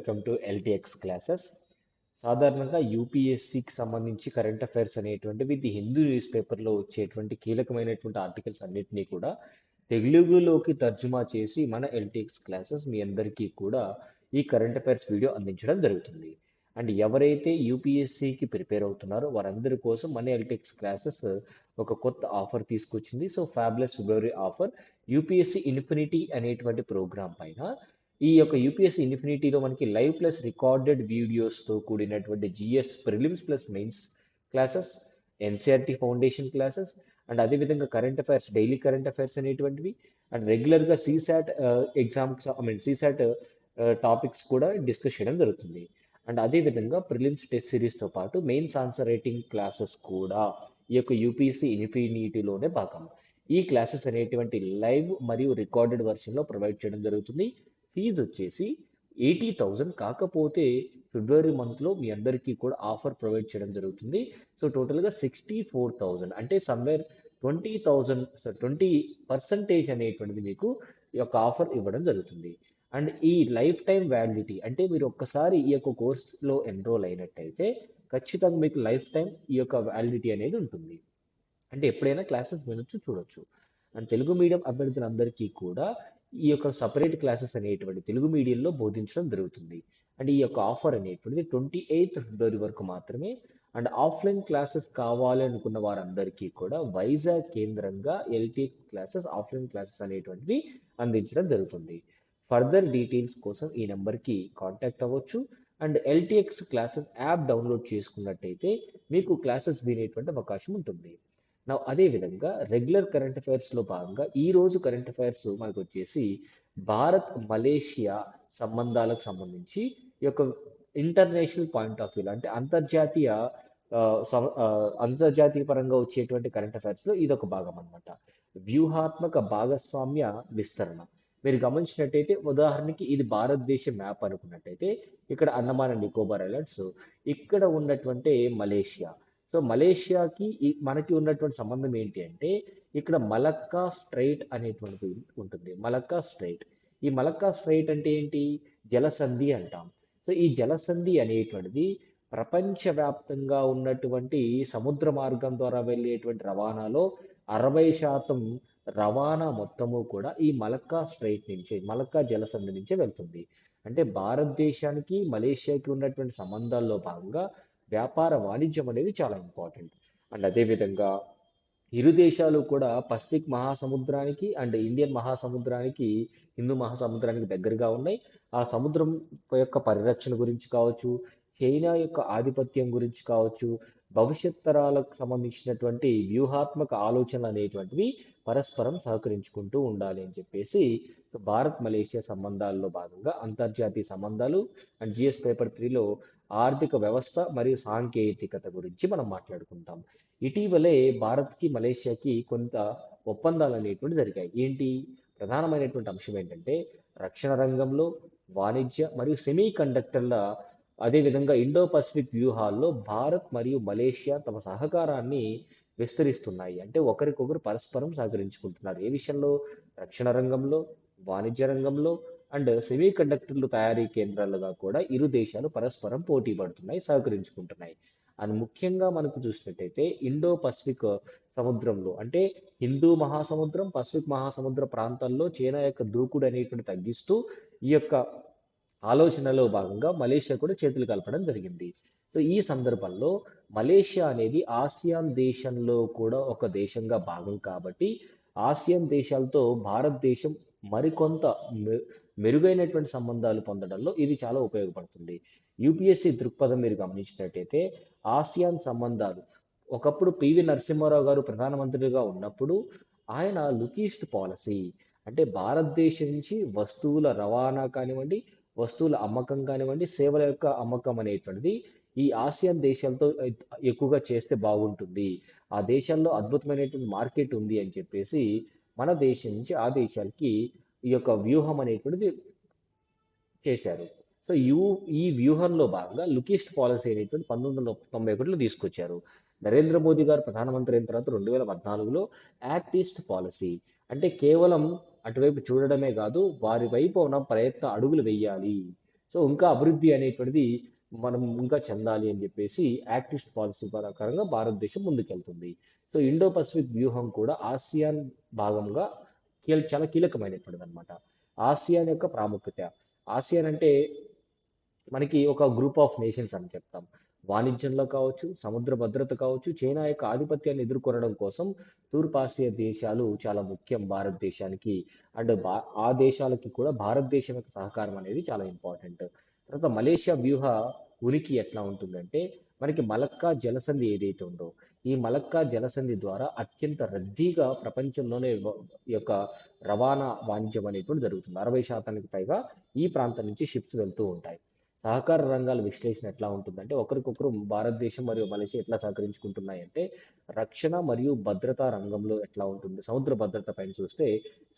Welcome to LTX classes. సాధారణంగా యూపీఎస్సికి సంబంధించి current affairs అనేటువంటివి ది హిందూ న్యూస్ పేపర్లో వచ్చేటువంటి కీలకమైనటువంటి ఆర్టికల్స్ అన్నిటినీ కూడా తెలుగులోకి తర్జుమా చేసి మన ఎల్టీఎక్స్ క్లాసెస్ మీ అందరికీ కూడా ఈ కరెంట్ అఫైర్స్ వీడియో అందించడం జరుగుతుంది. అండ్ ఎవరైతే యూపీఎస్సికి ప్రిపేర్ అవుతున్నారో వారందరి కోసం మన ఎల్టీఎక్స్ క్లాసెస్ ఒక కొత్త ఆఫర్ తీసుకొచ్చింది. సో ఫ్యాబ్లెస్ ఫిబ్రవరి ఆఫర్ యూపీఎస్సి ఇన్ఫినిటీ అనేటువంటి ప్రోగ్రామ్ పైన ఈ యొక్క యూపీఎస్సీ ఇన్ఫినిటీలో మనకి లైవ్ ప్లస్ రికార్డెడ్ వీడియోస్తో కూడినటువంటి GS prelims plus mains classes, NCERT foundation classes and అదేవిధంగా current affairs, daily current affairs అనేటువంటివి అండ్ రెగ్యులర్గా సీసాట్ ఎగ్జామ్స్ సీసాట్ టాపిక్స్ కూడా డిస్కస్ చేయడం జరుగుతుంది. అండ్ అదేవిధంగా ప్రిలిమ్స్ టెస్ట్ సిరీస్తో పాటు మెయిన్స్ ఆన్సర్ రైటింగ్ క్లాసెస్ కూడా ఈ యొక్క యూపీఎస్సీ ఇన్ఫినిటీలోనే భాగం. ఈ క్లాసెస్ అనేటువంటి లైవ్ మరియు రికార్డెడ్ వర్షన్లో ప్రొవైడ్ చేయడం జరుగుతుంది. ఫీజు వచ్చేసి 80,000, కాకపోతే ఫిబ్రవరి మంత్లో మీ అందరికీ కూడా ఆఫర్ ప్రొవైడ్ చేయడం జరుగుతుంది. సో టోటల్గా 64,000, అంటే సమ్వేర్ 20,000 20% అనేటువంటిది మీకు ఈ యొక్క ఆఫర్ ఇవ్వడం జరుగుతుంది. అండ్ ఈ లైఫ్ టైం వ్యాలిడిటీ, అంటే మీరు ఒక్కసారి ఈ యొక్క కోర్సులో ఎన్రోల్ అయినట్టయితే ఖచ్చితంగా మీకు లైఫ్ టైం ఈ యొక్క వ్యాలిడిటీ అనేది ఉంటుంది. అంటే ఎప్పుడైనా క్లాసెస్ వినొచ్చు, చూడొచ్చు. అండ్ తెలుగు మీడియం అభ్యర్థులందరికీ కూడా ఈ యొక్క సపరేట్ క్లాసెస్ అనేటువంటి తెలుగు మీడియంలో బోధించడం జరుగుతుంది. అండ్ ఈ యొక్క ఆఫర్ అనేటువంటిది 28th ఫిబ్రవరి వరకు మాత్రమే. అండ్ ఆఫ్లైన్ క్లాసెస్ కావాలి అనుకున్న వారందరికీ కూడా వైజాగ్ కేంద్రంగా ఎల్టీ క్లాసెస్, ఆఫ్లైన్ క్లాసెస్ అనేటువంటివి అందించడం జరుగుతుంది. ఫర్దర్ డీటెయిల్స్ కోసం ఈ నెంబర్కి కాంటాక్ట్ అవ్వచ్చు. And LTX classes app download చేసుకున్నట్టయితే మీకు క్లాసెస్ వినేటువంటి అవకాశం ఉంటుంది. అదేవిధంగా రెగ్యులర్ కరెంట్ అఫైర్స్లో భాగంగా ఈరోజు కరెంట్ అఫైర్స్ మనకు వచ్చేసి భారత్ మలేషియా సంబంధాలకు సంబంధించి ఈ యొక్క ఇంటర్నేషనల్ పాయింట్ ఆఫ్ వ్యూ, అంటే అంతర్జాతీయ పరంగా వచ్చేటువంటి కరెంట్ అఫైర్స్లో ఇది ఒక భాగం అనమాట. వ్యూహాత్మక భాగస్వామ్య విస్తరణ. మీరు గమనించినట్టయితే ఉదాహరణకి ఇది భారతదేశ మ్యాప్ అనుకున్నట్టయితే ఇక్కడ అండమాన్ అండ్ నికోబార్ ఐలాండ్స్, ఇక్కడ ఉన్నటువంటి మలేషియా. సో మలేషియాకి మనకి ఉన్నటువంటి సంబంధం ఏంటి అంటే ఇక్కడ మలక్కా స్ట్రైట్ అనేటువంటిది ఉంటుంది. మలక్కా స్ట్రైట్, ఈ మలక్కా స్ట్రైట్ అంటే ఏంటి? జలసంధి అంటాం. సో ఈ జలసంధి అనేటువంటిది ప్రపంచవ్యాప్తంగా ఉన్నటువంటి సముద్ర మార్గం ద్వారా వెళ్ళేటువంటి రవాణాలో 60% రవాణా మొత్తము కూడా ఈ మలక్కా స్ట్రైట్ నుంచే, మలక్కా జలసంధి నుంచే వెళ్తుంది. అంటే భారతదేశానికి మలేషియాకి ఉన్నటువంటి సంబంధాల్లో భాగంగా వ్యాపార వాణిజ్యం అనేది చాలా ఇంపార్టెంట్. అండ్ అదేవిధంగా ఇరు దేశాలు కూడా పసిఫిక్ మహాసముద్రానికి అండ్ ఇండియన్ మహాసముద్రానికి, హిందూ మహాసముద్రానికి దగ్గరగా ఉన్నాయి. ఆ సముద్రం యొక్క పరిరక్షణ గురించి కావచ్చు, చైనా యొక్క ఆధిపత్యం గురించి కావచ్చు, భవిష్యత్ తరాలకు సంబంధించినటువంటి వ్యూహాత్మక ఆలోచనలు అనేటువంటివి పరస్పరం సహకరించుకుంటూ ఉండాలి అని చెప్పేసి భారత్ మలేషియా సంబంధాల్లో భాగంగా అంతర్జాతీయ సంబంధాలు అండ్ జిఎస్ పేపర్ 3లో ఆర్థిక వ్యవస్థ మరియు సాంకేతికత గురించి మనం మాట్లాడుకుంటాం. ఇటీవలే భారత్కి మలేషియాకి కొంత ఒప్పందాలు అనేటువంటి జరిగాయి. ఏంటి ప్రధానమైనటువంటి అంశం ఏంటంటే రక్షణ రంగంలో, వాణిజ్య మరియు సెమీ కండక్టర్ల, అదేవిధంగా ఇండో పసిఫిక్ వ్యూహాల్లో భారత్ మరియు మలేషియా తమ సహకారాన్ని విస్తరిస్తున్నాయి. అంటే ఒకరికొకరు పరస్పరం సహకరించుకుంటున్నారు. ఏ విషయంలో? రక్షణ రంగంలో, వాణిజ్య రంగంలో అండ్ సెమీ కండక్టర్లు తయారీ కేంద్రాలుగా కూడా ఇరు దేశాలు పరస్పరం పోటీ పడుతున్నాయి, సహకరించుకుంటున్నాయి. అని ముఖ్యంగా మనకు చూసినట్టయితే ఇండో పసిఫిక్ సముద్రంలో, అంటే హిందూ మహాసముద్రం, పసిఫిక్ మహాసముద్ర ప్రాంతాల్లో చైనా యొక్క దూకుడు అనేటువంటి తగ్గిస్తూ ఈ యొక్క ఆలోచనలో భాగంగా మలేషియా కూడా చేతులు కలపడం జరిగింది. సో ఈ సందర్భంలో మలేషియా అనేది ఆసియాన్ దేశంలో కూడా ఒక దేశంగా భాగం కాబట్టి ఆసియాన్ దేశాలతో భారతదేశం మరికొంత మెరుగైనటువంటి సంబంధాలు పొందడంలో ఇది చాలా ఉపయోగపడుతుంది. యూపీఎస్సీ దృక్పథం మీరు గమనించినట్టయితే ఆసియాన్ సంబంధాలు, ఒకప్పుడు పివి నరసింహారావు గారు ప్రధానమంత్రిగా ఉన్నప్పుడు ఆయన లుక్ ఈస్ట్ పాలసీ, అంటే భారతదేశం నుంచి వస్తువుల రవాణా కానివ్వండి, వస్తువుల అమ్మకం కానివ్వండి, సేవల యొక్క అమ్మకం అనేటువంటిది ఈ ఆసియాన్ దేశాలతో ఎక్కువగా చేస్తే బాగుంటుంది, ఆ దేశాల్లో అద్భుతమైనటువంటి మార్కెట్ ఉంది అని చెప్పేసి మన దేశం నుంచి ఆ దేశాలకి ఈ యొక్క వ్యూహం అనేటువంటిది చేశారు. సో ఈ వ్యూహంలో భాగంగా లుక్ ఈస్ట్ పాలసీ అనేటువంటి 1991లో తీసుకొచ్చారు. నరేంద్ర మోదీ గారు ప్రధానమంత్రి అయిన తర్వాత 2014లో యాక్ట్ ఈస్ట్ పాలసీ, అంటే కేవలం అటువైపు చూడడమే కాదు వారి వైపు ఉన్న ప్రయత్న అడుగులు వేయాలి. సో ఇంకా అభివృద్ధి అనేటువంటిది మనం ఇంకా చెందాలి అని చెప్పేసి యాక్టిస్ట్ పాలసీ ప్రకారంగా భారతదేశం ముందుకెళ్తుంది. సో ఇండో పసిఫిక్ వ్యూహం కూడా ఆసియాన్ భాగంగా చాలా కీలకమైనటువంటిది అనమాట. ఆసియాన్ యొక్క ప్రాముఖ్యత. ఆసియాన్ అంటే మనకి ఒక గ్రూప్ ఆఫ్ నేషన్స్ అని చెప్తాం. వాణిజ్యంలో కావచ్చు, సముద్ర భద్రత కావచ్చు, చైనా యొక్క ఆధిపత్యాన్ని ఎదుర్కొనడం కోసం తూర్పాసియా దేశాలు చాలా ముఖ్యం భారతదేశానికి. అండ్ ఆ దేశాలకి కూడా భారతదేశం యొక్క సహకారం అనేది చాలా ఇంపార్టెంట్. తర్వాత మలేషియా వ్యూహ ఉనికి ఎట్లా ఉంటుందంటే, మనకి మలక్కా జలసంధి ఏదైతే ఉందో, ఈ మలక్కా జలసంధి ద్వారా అత్యంత రద్దీగా ప్రపంచంలోనే ఈ యొక్క రవాణా వాణిజ్యం అనేటువంటి జరుగుతుంది. 60% పైగా ఈ ప్రాంతం నుంచి షిప్స్ వెళ్తూ ఉంటాయి. సహకార రంగాల విశ్లేషణ ఎట్లా ఉంటుందంటే, ఒకరికొకరు భారతదేశం మరియు మలేషియా ఎట్లా సహకరించుకుంటున్నాయంటే, రక్షణ మరియు భద్రతా రంగంలో ఎట్లా ఉంటుంది, సముద్ర భద్రత పైన చూస్తే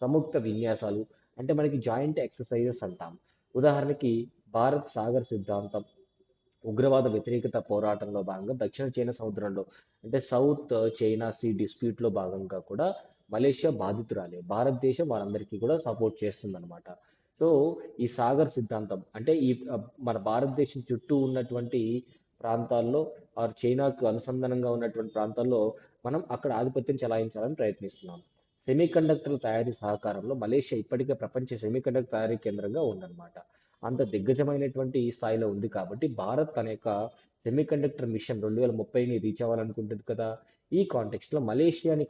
సంయుక్త విన్యాసాలు, అంటే మనకి జాయింట్ ఎక్సర్సైజెస్ అంటాం. ఉదాహరణకి భారత్ సాగర్ సిద్ధాంతం, ఉగ్రవాద వ్యతిరేకత పోరాటంలో భాగంగా దక్షిణ చైనా సముద్రంలో అంటే సౌత్ చైనా సీ డిస్ప్యూట్లో భాగంగా కూడా మలేషియా బాధితురాలే. భారతదేశం వారందరికీ కూడా సపోర్ట్ చేస్తుందన్నమాట. సో ఈ సాగర్ సిద్ధాంతం అంటే మన భారతదేశం చుట్టూ ఉన్నటువంటి ప్రాంతాల్లో ఆర్ చైనాకు అనుసంధానంగా ఉన్నటువంటి ప్రాంతాల్లో మనం అక్కడ ఆధిపత్యం చెలాయించాలని ప్రయత్నిస్తున్నాం. సెమీకండక్టర్ల తయారీ సహకారంలో మలేషియా ఇప్పటికే ప్రపంచ సెమీకండక్టర్ తయారీ కేంద్రంగా ఉందన్నమాట. అంత దిగ్గజమైనటువంటి స్థాయిలో ఉంది కాబట్టి భారత్ తన యొక్క సెమీకండక్టర్ మిషన్ 2030ని రీచ్ అవ్వాలనుకుంటుంది కదా. ఈ కాంటెక్స్ట్లో మలేషియాని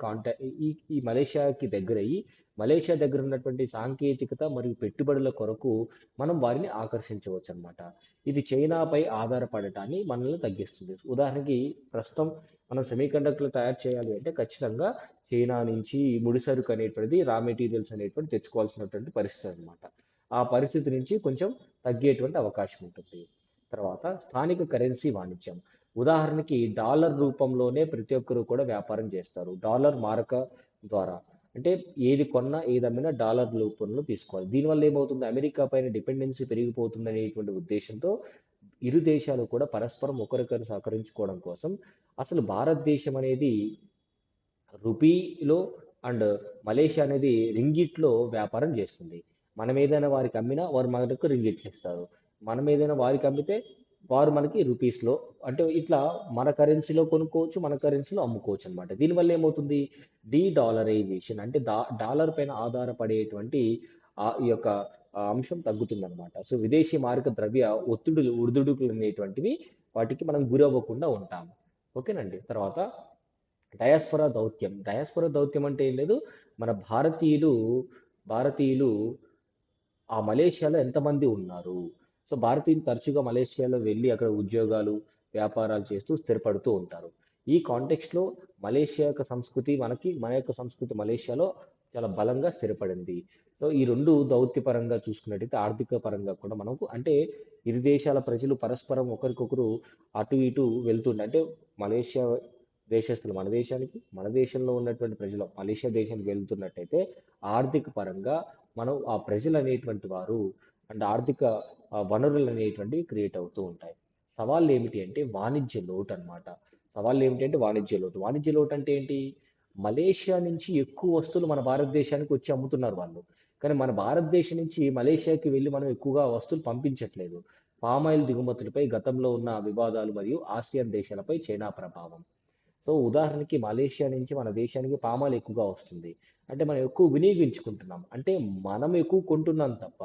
ఈ మలేషియాకి దగ్గరయ్యి మలేషియా దగ్గర ఉన్నటువంటి సాంకేతికత మరియు పెట్టుబడుల కొరకు మనం వారిని ఆకర్షించవచ్చు అనమాట. ఇది చైనాపై ఆధారపడటాన్ని మనల్ని తగ్గిస్తుంది. ఉదాహరణకి ప్రస్తుతం మనం సెమీకండక్టర్లు తయారు చేయాలి అంటే ఖచ్చితంగా చైనా నుంచి ముడిసరుకు అనేటువంటిది రా మెటీరియల్స్ అనేటువంటి తెచ్చుకోవాల్సినటువంటి పరిస్థితి అనమాట. ఆ పరిస్థితి నుంచి కొంచెం తగ్గేటువంటి అవకాశం ఉంటుంది. తర్వాత స్థానిక కరెన్సీ వాణిజ్యం. ఉదాహరణకి డాలర్ రూపంలోనే ప్రతి ఒక్కరు కూడా వ్యాపారం చేస్తారు. డాలర్ మారక ద్వారా అంటే ఏది కొన్నా ఏది అమ్మినా డాలర్ రూపంలో తీసుకోవాలి. దీనివల్ల ఏమవుతుంది, అమెరికా పైన డిపెండెన్సీ పెరిగిపోతుంది అనేటువంటి ఉద్దేశంతో ఇరు దేశాలు కూడా పరస్పరం ఒకరికొకరు సహకరించుకోవడం కోసం అసలు భారతదేశం అనేది రూపీలో అండ్ మలేషియా అనేది రింగిట్లో వ్యాపారం చేస్తుంది. మనం ఏదైనా వారికి అమ్మినా వారు మనకు రింగిట్లు ఇస్తారు. మనం ఏదైనా వారికి అమ్మితే వారు మనకి రూపీస్లో, అంటే ఇట్లా మన కరెన్సీలో కొనుక్కోవచ్చు, మన కరెన్సీలో అమ్ముకోవచ్చు అనమాట. దీనివల్ల ఏమవుతుంది, డీ డాలరైజేషన్ అంటే డాలర్ పైన ఆధారపడేటువంటి ఈ యొక్క అంశం తగ్గుతుందన్నమాట. సో విదేశీ మారక ద్రవ్య ఒడిదుడుకులు అనేటువంటివి వాటికి మనం గురవ్వకుండా ఉంటాము. ఓకేనండి. తర్వాత డయాస్పొరా దౌత్యం. డయాస్పొరా దౌత్యం అంటే ఏం లేదు, మన భారతీయులు ఆ మలేషియాలో ఎంతమంది ఉన్నారు. సో భారతీయులు తరచుగా మలేషియాలో వెళ్ళి అక్కడ ఉద్యోగాలు, వ్యాపారాలు చేస్తూ స్థిరపడుతూ ఉంటారు. ఈ కాంటెక్స్ట్లో మలేషియా యొక్క సంస్కృతి మన యొక్క సంస్కృతి మలేషియాలో చాలా బలంగా స్థిరపడింది. సో ఈ రెండు దౌత్యపరంగా చూసుకున్నట్టయితే ఆర్థిక పరంగా కూడా మనకు అంటే ఇరు దేశాల ప్రజలు పరస్పరం ఒకరికొకరు అటు ఇటు వెళ్తుండే, అంటే మలేషియా దేశస్తులు మన దేశానికి, మన దేశంలో ఉన్నటువంటి ప్రజలు మలేషియా దేశానికి వెళ్తున్నట్టయితే ఆర్థిక పరంగా మనం ఆ ప్రజలు అనేటువంటి వారు అండ్ ఆర్థిక వనరులు అనేటువంటివి క్రియేట్ అవుతూ ఉంటాయి. సవాళ్ళు ఏమిటి అంటే వాణిజ్య లోటు అనమాట. సవాళ్ళు ఏమిటి అంటే వాణిజ్య లోటు. వాణిజ్య లోటు అంటే ఏంటి, మలేషియా నుంచి ఎక్కువ వస్తువులు మన భారతదేశానికి వచ్చి అమ్ముతున్నారు వాళ్ళు. కానీ మన భారతదేశం నుంచి మలేషియాకి వెళ్ళి మనం ఎక్కువగా వస్తువులు పంపించట్లేదు. పామాయిల్ దిగుమతులపై గతంలో ఉన్న వివాదాలు మరియు ఆసియన్ దేశాలపై చైనా ప్రభావం. సో ఉదాహరణకి మలేషియా నుంచి మన దేశానికి పామాయిల్ ఎక్కువగా వస్తుంది. అంటే మనం ఎక్కువ వినియోగించుకుంటున్నాం. అంటే మనం ఎక్కువ కొంటున్నాం తప్ప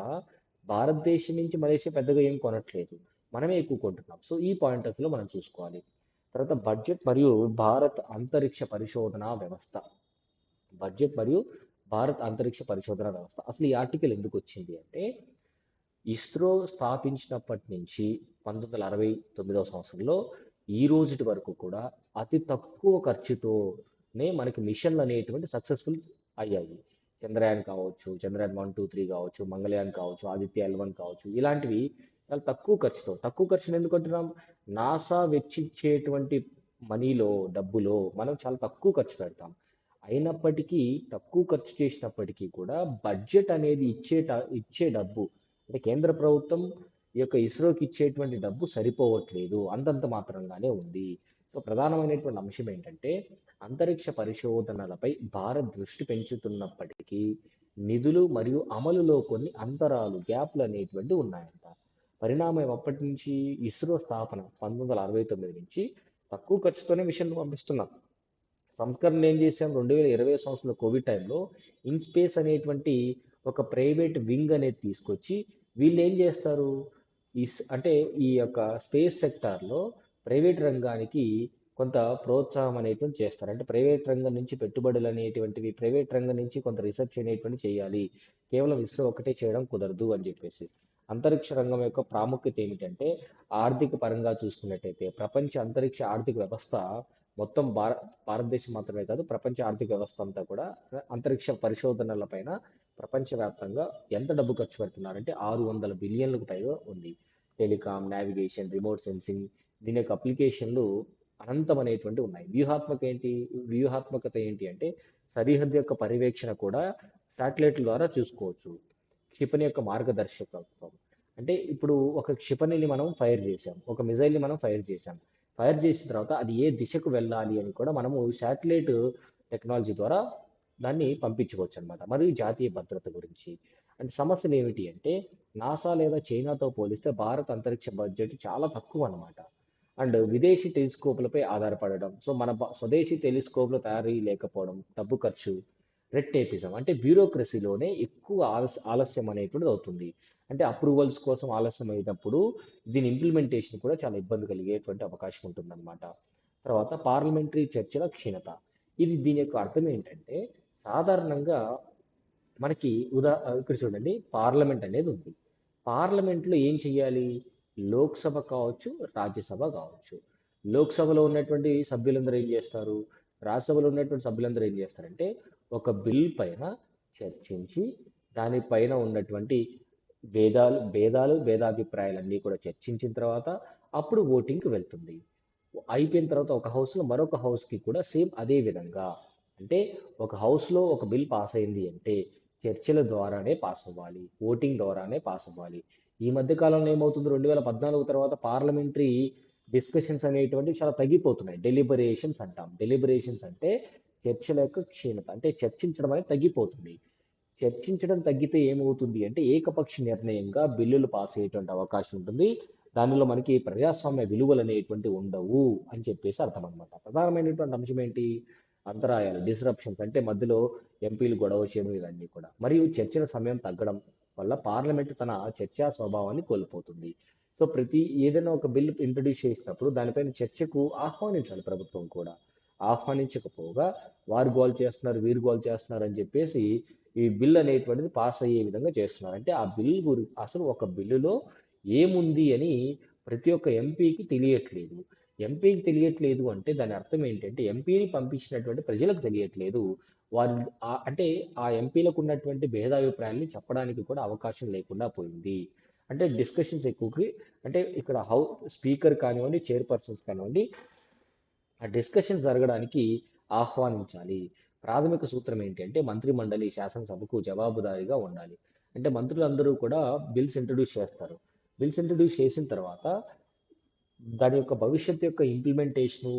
భారతదేశం నుంచి మలేషియా పెద్దగా ఏం కొనట్లేదు. మనమే ఎక్కువ కొంటున్నాం. సో ఈ పాయింట్ ఆఫ్ వ్యూలో మనం చూసుకోవాలి. తర్వాత బడ్జెట్ మరియు భారత్ అంతరిక్ష పరిశోధన వ్యవస్థ. బడ్జెట్ మరియు భారత్ అంతరిక్ష పరిశోధన వ్యవస్థ. అసలు ఈ ఆర్టికల్ ఎందుకు వచ్చింది అంటే, ఇస్రో స్థాపించినప్పటి నుంచి 1969వ సంవత్సరంలో ఈ రోజుటి వరకు కూడా అతి తక్కువ ఖర్చుతోనే మనకి మిషన్లు అనేటువంటి సక్సెస్ఫుల్ అయ్యాయి. చంద్రయాన్ కావచ్చు, చంద్రయాన్ 1, 2, 3 కావచ్చు, మంగళయాన్ కావచ్చు, ఆదిత్య L1 కావచ్చు, ఇలాంటివి చాలా తక్కువ ఖర్చుని ఎందుకు అంటున్నాం, నాసా వెచ్చించేటువంటి డబ్బులో మనం చాలా తక్కువ ఖర్చు పెడతాం. అయినప్పటికీ తక్కువ ఖర్చు చేసినప్పటికీ కూడా బడ్జెట్ అనేది ఇచ్చే డబ్బు, అంటే కేంద్ర ప్రభుత్వం ఈ యొక్క ఇస్రోకి ఇచ్చేటువంటి డబ్బు సరిపోవట్లేదు, అంతంత మాత్రంగానే ఉంది. సో ప్రధానమైనటువంటి అంశం ఏంటంటే, అంతరిక్ష పరిశోధనలపై భారత్ దృష్టి పెంచుతున్నప్పటికీ నిధులు మరియు అమలులో కొన్ని అంతరాలు, గ్యాప్లు అనేటువంటి ఉన్నాయంట. పరిణామం అప్పటి నుంచి ఇస్రో స్థాపన 1969 నుంచి తక్కువ ఖర్చుతోనే మిషన్లు పంపిస్తున్నాం. సంస్కరణలు ఏం చేశాం 2020 సంవత్సరంలో కోవిడ్ టైంలో ఇన్స్పేస్ అనేటువంటి ఒక ప్రైవేట్ వింగ్ అనేది తీసుకొచ్చి వీళ్ళు ఏం చేస్తారు అంటే ఈ యొక్క స్పేస్ సెక్టార్లో ప్రైవేట్ రంగానికి కొంత ప్రోత్సాహం అనేటువంటి చేస్తారు. అంటే ప్రైవేట్ రంగం నుంచి పెట్టుబడులు అనేటువంటివి ప్రైవేట్ రంగం నుంచి కొంత రీసెర్చ్ అనేటువంటి చేయాలి, కేవలం ఇస్రో ఒకటే చేయడం కుదరదు అని చెప్పేసి. అంతరిక్ష రంగం యొక్క ప్రాముఖ్యత ఏమిటంటే ఆర్థిక పరంగా చూసుకున్నట్టయితే ప్రపంచ అంతరిక్ష ఆర్థిక వ్యవస్థ మొత్తం భారతదేశం మాత్రమే కాదు, ప్రపంచ ఆర్థిక వ్యవస్థ అంతా కూడా అంతరిక్ష పరిశోధనలపైన ప్రపంచవ్యాప్తంగా ఎంత డబ్బు ఖర్చు పెడుతున్నారంటే 600 బిలియన్లకు పైగా ఉంది. టెలికాం, నావిగేషన్, రిమోట్ సెన్సింగ్, దీని యొక్క అప్లికేషన్లు అనంతం అనేటువంటి ఉన్నాయి. వ్యూహాత్మకత ఏంటి అంటే సరిహద్దు యొక్క పర్యవేక్షణ కూడా శాటిలైట్ల ద్వారా చూసుకోవచ్చు. క్షిపణి యొక్క మార్గదర్శకత్వం అంటే ఇప్పుడు ఒక క్షిపణిని మనం ఫైర్ చేసాం, ఒక మిజైల్ని మనం ఫైర్ చేసాం. ఫైర్ చేసిన తర్వాత అది ఏ దిశకు వెళ్ళాలి అని కూడా మనము శాటిలైట్ టెక్నాలజీ ద్వారా దాన్ని పంపించుకోవచ్చు అనమాట. మరియు జాతీయ భద్రత గురించి అంటే సమస్యలు ఏమిటి అంటే నాసా లేదా చైనాతో పోలిస్తే భారత్ అంతరిక్ష బడ్జెట్ చాలా తక్కువ అనమాట. అండ్ విదేశీ టెలిస్కోపులపై ఆధారపడడం, సో మన స్వదేశీ టెలిస్కోప్ల తయారీ లేకపోవడం, డబ్బు ఖర్చు, రెడ్ టేపిజం అంటే బ్యూరోక్రసీలోనే ఎక్కువ ఆలస్యం అనేటువంటిది అవుతుంది. అంటే అప్రూవల్స్ కోసం ఆలస్యం అయినప్పుడు దీని ఇంప్లిమెంటేషన్ కూడా చాలా ఇబ్బంది కలిగేటువంటి అవకాశం ఉంటుందన్నమాట. తర్వాత పార్లమెంటరీ చర్చల క్షీణత. దీని యొక్క అర్థం ఏంటంటే సాధారణంగా మనకి ఇక్కడ చూడండి పార్లమెంట్ అనేది ఉంది. పార్లమెంట్లో ఏం చెయ్యాలి? లోక్సభ కావచ్చు, రాజ్యసభ కావచ్చు. లోక్సభలో ఉన్నటువంటి సభ్యులందరూ ఏం చేస్తారు? రాజ్యసభలో ఉన్నటువంటి సభ్యులందరూ ఏం చేస్తారంటే ఒక బిల్ పైన చర్చించి దానిపైన ఉన్నటువంటి భేదాభిప్రాయాలన్నీ కూడా చర్చించిన తర్వాత అప్పుడు ఓటింగ్కి వెళ్తుంది. అయిపోయిన తర్వాత ఒక హౌస్లో మరొక హౌస్కి కూడా సేమ్ అదే విధంగా. అంటే ఒక హౌస్లో ఒక బిల్ పాస్ అయింది అంటే చర్చల ద్వారానే పాస్ అవ్వాలి, ఓటింగ్ ద్వారానే పాస్ అవ్వాలి. ఈ మధ్య కాలంలో ఏమవుతుంది 2014 తర్వాత పార్లమెంటరీ డిస్కషన్స్ అనేటువంటివి చాలా తగ్గిపోతున్నాయి. డెలిబరేషన్స్ అంటాం. డెలిబరేషన్స్ అంటే చర్చల యొక్క క్షీణత, అంటే చర్చించడం అనేది తగ్గిపోతుంది. చర్చించడం తగ్గితే ఏమవుతుంది అంటే ఏకపక్ష నిర్ణయంగా బిల్లులు పాస్ అయ్యేటువంటి అవకాశం ఉంటుంది. దానిలో మనకి ప్రజాస్వామ్య విలువలు అనేటువంటి ఉండవు అని చెప్పేసి అర్థం అనమాట. ప్రధానమైనటువంటి అంశం ఏంటి? అంతరాయాలు, డిస్రప్షన్స్ అంటే మధ్యలో ఎంపీలు గొడవ చేయడం ఇవన్నీ కూడా. మరియు చర్చల సమయం తగ్గడం వల్ల పార్లమెంట్ తన చర్చా స్వభావాన్ని కోల్పోతుంది. సో ఏదైనా ఒక బిల్లు ఇంట్రడ్యూస్ చేసినప్పుడు దానిపైన చర్చకు ఆహ్వానించాలి ప్రభుత్వం కూడా. ఆహ్వానించకపోగా వారు గోల్ చేస్తున్నారు, వీరు గోల్ చేస్తున్నారు అని చెప్పేసి ఈ బిల్ అనేటువంటిది పాస్ అయ్యే విధంగా చేస్తున్నారు. అంటే ఆ బిల్ గురించి అసలు ఒక బిల్లులో ఏముంది అని ప్రతి ఒక్క ఎంపీకి తెలియట్లేదు. ఎంపీకి తెలియట్లేదు అంటే దాని అర్థం ఏంటంటే ఎంపీని పంపించినటువంటి ప్రజలకు తెలియట్లేదు. వారు అంటే ఆ ఎంపీలకు ఉన్నటువంటి భేదాభిప్రాయాన్ని చెప్పడానికి కూడా అవకాశం లేకుండా పోయింది. అంటే డిస్కషన్స్ ఎక్కువకి అంటే ఇక్కడ స్పీకర్ కానివ్వండి, చైర్పర్సన్స్ కానివ్వండి, ఆ డిస్కషన్ జరగడానికి ఆహ్వానించాలి. ప్రాథమిక సూత్రం ఏంటంటే మంత్రి మండలి శాసనసభకు జవాబుదారీగా ఉండాలి. అంటే మంత్రులందరూ కూడా బిల్స్ ఇంట్రడ్యూస్ చేస్తారు. బిల్స్ ఇంట్రడ్యూస్ చేసిన తర్వాత దాని యొక్క భవిష్యత్తు యొక్క ఇంప్లిమెంటేషను,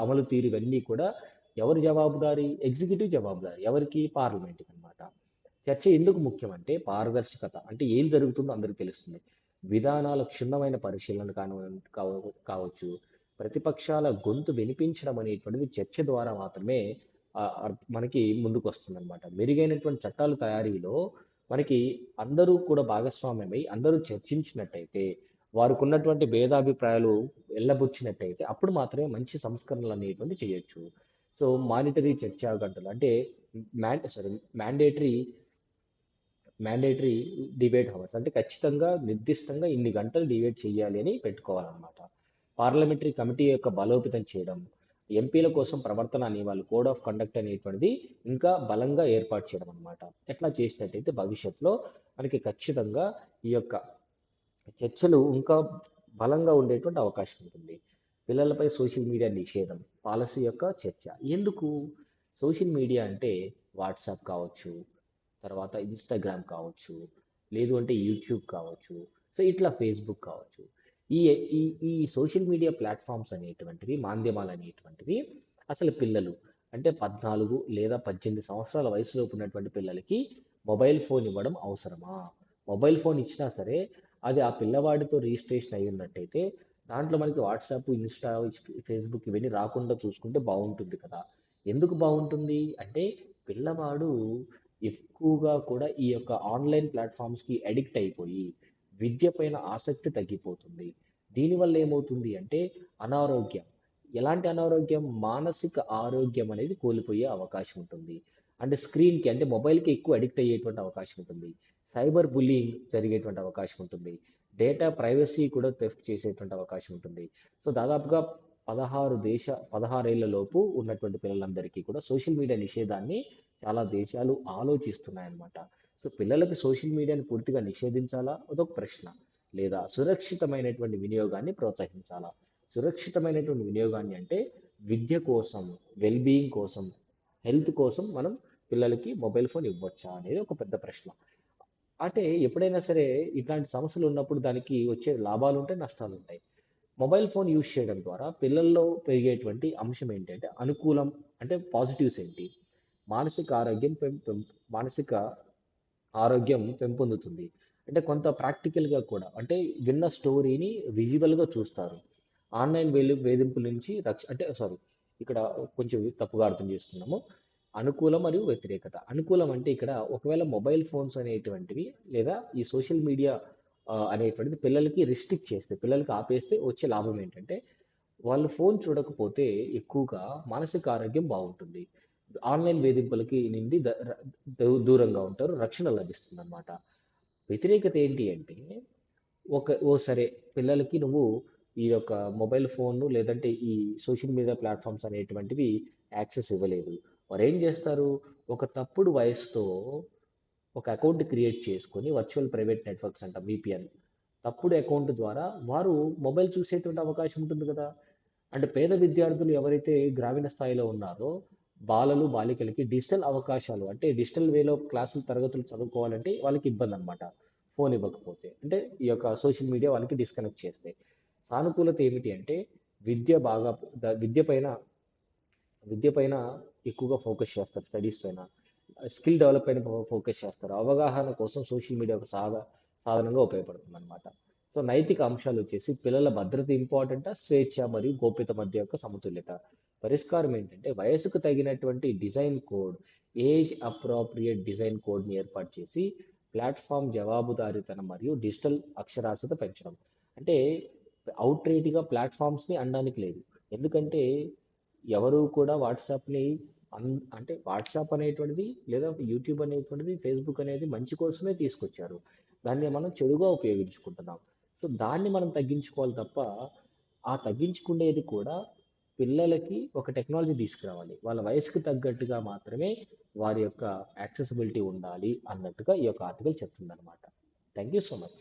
అమలు తీరు ఇవన్నీ కూడా ఎవరు జవాబుదారీ? ఎగ్జిక్యూటివ్ జవాబుదారీ. ఎవరికి? పార్లమెంట్కి అనమాట. చర్చ ఎందుకు ముఖ్యమంటే పారదర్శకత, అంటే ఏం జరుగుతుందో అందరికీ తెలుస్తుంది. విధానాల క్షుణ్ణమైన పరిశీలన కావచ్చు, ప్రతిపక్షాల గొంతు వినిపించడం అనేటువంటిది చర్చ ద్వారా మాత్రమే మనకి ముందుకు వస్తుందన్నమాట. మెరుగైనటువంటి చట్టాల తయారీలో మనకి అందరూ కూడా భాగస్వామ్యమై అందరూ చర్చించినట్టయితే, వారికి ఉన్నటువంటి భేదాభిప్రాయాలు వెళ్ళబుచ్చినట్టయితే అప్పుడు మాత్రమే మంచి సంస్కరణలు అనేటువంటి చేయొచ్చు. సో మానిటరీ చర్చా గంటలు అంటే మ్యాండేటరీ మ్యాండేటరీ డిబేట్ అవర్స్ అంటే ఖచ్చితంగా నిర్దిష్టంగా ఇన్ని గంటలు డిబేట్ చేయాలి అని పెట్టుకోవాలన్నమాట. పార్లమెంటరీ కమిటీ యొక్క బలోపేతం చేయడం, ఎంపీల కోసం ప్రవర్తన నియమాలు, కోడ్ ఆఫ్ కండక్ట్ అనేటువంటిది ఇంకా బలంగా ఏర్పాటు చేయడం అనమాట. ఎట్లా చేసినట్టయితే భవిష్యత్తులో మనకి ఖచ్చితంగా ఈ యొక్క చర్చలు ఇంకా బలంగా ఉండేటువంటి అవకాశం ఉంటుంది. పిల్లలపై సోషల్ మీడియా నిషేధం, పాలసీ యొక్క చర్చ. ఎందుకు సోషల్ మీడియా అంటే వాట్సాప్ కావచ్చు, తర్వాత ఇన్స్టాగ్రామ్ కావచ్చు, లేదు అంటే యూట్యూబ్ కావచ్చు, సో ఇట్లా ఫేస్బుక్ కావచ్చు. ఈ ఈ ఈ సోషల్ మీడియా ప్లాట్ఫామ్స్ అనేటువంటివి, మాధ్యమాలు అనేటువంటివి అసలు పిల్లలు అంటే 14 లేదా 18 సంవత్సరాల వయసులోపు ఉన్నటువంటి పిల్లలకి మొబైల్ ఫోన్ ఇవ్వడం అవసరమా? మొబైల్ ఫోన్ ఇచ్చినా సరే అది ఆ పిల్లవాడితో రిజిస్ట్రేషన్ అయ్యి ఉన్నట్టయితే దాంట్లో మనకి వాట్సాప్, ఇన్స్టా, ఫేస్బుక్ ఇవన్నీ రాకుండా చూసుకుంటే బాగుంటుంది కదా. ఎందుకు బాగుంటుంది అంటే పిల్లవాడు ఎక్కువగా కూడా ఈ యొక్క ఆన్లైన్ ప్లాట్ఫామ్స్కి అడిక్ట్ అయిపోయి విద్య పైన ఆసక్తి తగ్గిపోతుంది. దీనివల్ల ఏమవుతుంది అంటే అనారోగ్యం, ఎలాంటి అనారోగ్యం, మానసిక ఆరోగ్యం అనేది కోల్పోయే అవకాశం ఉంటుంది. అంటే స్క్రీన్కి అంటే మొబైల్కి ఎక్కువ అడిక్ట్ అయ్యేటువంటి అవకాశం ఉంటుంది. సైబర్ బుల్లింగ్ జరిగేటువంటి అవకాశం ఉంటుంది. డేటా ప్రైవసీ కూడా థెఫ్ట్ చేసేటువంటి అవకాశం ఉంటుంది. సో దాదాపుగా 16 ఏళ్ల లోపు ఉన్నటువంటి పిల్లలందరికీ కూడా సోషల్ మీడియా నిషేధాన్ని చాలా దేశాలు ఆలోచిస్తున్నాయన్నమాట. సో పిల్లలకి సోషల్ మీడియాని పూర్తిగా నిషేధించాలా? అదొక ప్రశ్న. లేదా సురక్షితమైనటువంటి వినియోగాన్ని ప్రోత్సహించాలా? సురక్షితమైనటువంటి వినియోగాన్ని అంటే విద్య కోసం, వెల్బీయింగ్ కోసం, హెల్త్ కోసం మనం పిల్లలకి మొబైల్ ఫోన్ ఇవ్వచ్చా అనేది ఒక పెద్ద ప్రశ్న. అంటే ఎప్పుడైనా సరే ఇట్లాంటి సమస్యలు ఉన్నప్పుడు దానికి వచ్చే లాభాలు ఉంటాయి, నష్టాలు ఉంటాయి. మొబైల్ ఫోన్ యూజ్ చేయడం ద్వారా పిల్లల్లో పెరిగేటువంటి అంశం ఏంటంటే అనుకూలం అంటే పాజిటివ్స్ ఏంటి? మానసిక ఆరోగ్యం మానసిక ఆరోగ్యం పెంపొందుతుంది. అంటే కొంత ప్రాక్టికల్గా కూడా అంటే విన్న స్టోరీని విజువల్గా చూస్తారు. ఆన్లైన్ వేధింపుల నుంచి అంటే సారీ, ఇక్కడ కొంచెం తప్పుగా అర్థం చేసుకున్నాము. అనుకూలం మరియు వ్యతిరేకత. అనుకూలం అంటే ఇక్కడ ఒకవేళ మొబైల్ ఫోన్స్ అనేటువంటివి లేదా ఈ సోషల్ మీడియా అనేటువంటిది పిల్లలకి రిస్ట్రిక్ట్ చేస్తే, పిల్లలకి ఆపేస్తే వచ్చే లాభం ఏంటంటే వాళ్ళు ఫోన్ చూడకపోతే ఎక్కువగా మానసిక ఆరోగ్యం బాగుంటుంది. ఆన్లైన్ వేధింపులకి నుండి దూరంగా ఉంటారు, రక్షణ లభిస్తుంది అన్నమాట. వ్యతిరేకత ఏంటి అంటే సరే పిల్లలకి నువ్వు ఈ యొక్క మొబైల్ ఫోన్ లేదంటే ఈ సోషల్ మీడియా ప్లాట్ఫామ్స్ అనేటువంటివి యాక్సెస్ ఇవ్వలేదు. వారు ఏం చేస్తారు? ఒక తప్పుడు వయసుతో ఒక అకౌంట్ క్రియేట్ చేసుకొని వర్చువల్ ప్రైవేట్ నెట్వర్క్స్ అంట, విపిఎన్, తప్పుడు అకౌంట్ ద్వారా వారు మొబైల్ చూసేటువంటి అవకాశం ఉంటుంది కదా. అంటే పేద విద్యార్థులు ఎవరైతే గ్రామీణ స్థాయిలో ఉన్నారో బాలలు బాలికలకి డిజిటల్ అవకాశాలు అంటే డిజిటల్ వేలో క్లాసులు తరగతులు చదువుకోవాలంటే వాళ్ళకి ఇబ్బంది అనమాట. ఫోన్ ఇవ్వకపోతే అంటే ఈ యొక్క సోషల్ మీడియా వాళ్ళకి డిస్కనెక్ట్ చేస్తే. సానుకూలత ఏమిటి అంటే విద్య బాగా విద్య పైన ఎక్కువగా ఫోకస్ చేస్తారు, స్టడీస్ పైన, స్కిల్ డెవలప్ పైన ఫోకస్ చేస్తారు. అవగాహన కోసం సోషల్ మీడియా ఒక సాధనంగా ఉపయోగపడుతుంది అనమాట. సో నైతిక అంశాలు వచ్చేసి పిల్లల భద్రత ఇంపార్టెంట్, స్వేచ్ఛ మరియు గోప్యత మధ్య యొక్క సమతుల్యత. పరిష్కారం ఏంటంటే వయసుకు తగినటువంటి design code, age appropriate design కోడ్ని ఏర్పాటు చేసి ప్లాట్ఫామ్ జవాబుదారీతనం మరియు డిజిటల్ అక్షరాస్యత పెంచడం. అంటే అవుట్ రేట్గా ప్లాట్ఫామ్స్ని అనడానికి లేదు. ఎందుకంటే ఎవరు కూడా వాట్సాప్ని అంటే వాట్సాప్ అనేటువంటిది లేదా యూట్యూబ్ అనేటువంటిది, ఫేస్బుక్ అనేది మంచి కోసమే తీసుకొచ్చారు. దాన్ని మనం చెడుగా ఉపయోగించుకుంటున్నాం. సో దాన్ని మనం తగ్గించుకోవాలి తప్ప ఆ తగ్గించుకునేది కూడా పిల్లలకి ఒక టెక్నాలజీ తీసుకురావాలి. వాళ్ళ వయసుకు తగ్గట్టుగా మాత్రమే వారి యొక్క యాక్సెసిబిలిటీ ఉండాలి అన్నట్టుగా ఈ యొక్క ఆర్టికల్ చెప్తుందన్నమాట. Thank you so much.